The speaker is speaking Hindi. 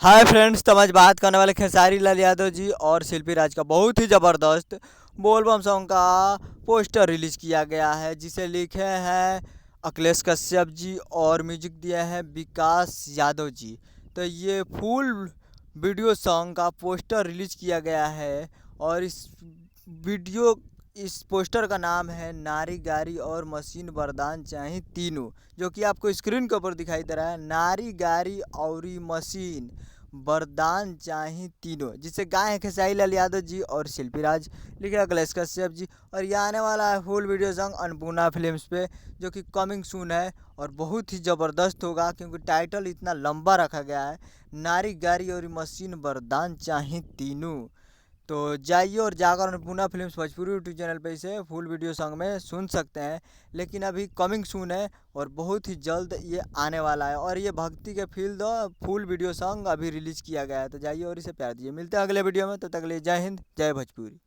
हाय फ्रेंड्स, तो आज बात करने वाले खेसारी लाल यादव जी और शिल्पी राज का बहुत ही ज़बरदस्त बोलबम सॉन्ग का पोस्टर रिलीज किया गया है, जिसे लिखे हैं अखिलेश कश्यप जी और म्यूजिक दिया है विकास यादव जी। तो ये फुल वीडियो सॉन्ग का पोस्टर रिलीज किया गया है और वीडियो इस पोस्टर का नाम है नारी गाड़ी और मशीन वरदान चाही तीनों, जो कि आपको स्क्रीन के ऊपर दिखाई दे रहा है। नारी गाड़ी और मशीन वरदान चाही तीनों, जिसे गाए हैं खेसारी लाल यादव जी और शिल्पी राज, लिखे अखिलेश कश्यप जी। और ये आने वाला है full video song Annapurna films पे, जो कि कमिंग सून है और बहुत ही ज़बरदस्त होगा, क्योंकि टाइटल इतना लंबा रखा गया है, नारी गाड़ी और मशीन वरदान चाही तीनों। तो जाइए और जाकर Annapurna films Bhojpuri YouTube channel पे इसे फुल वीडियो सॉन्ग में सुन सकते हैं। लेकिन अभी कमिंग सून है और बहुत ही जल्द ये आने वाला है, और ये भक्ति के फील दो फुल वीडियो सॉन्ग अभी रिलीज़ किया गया है। तो जाइए और इसे प्यार दीजिए। मिलते हैं अगले वीडियो में, तब तक के लिए जय हिंद, जय भोजपुरी।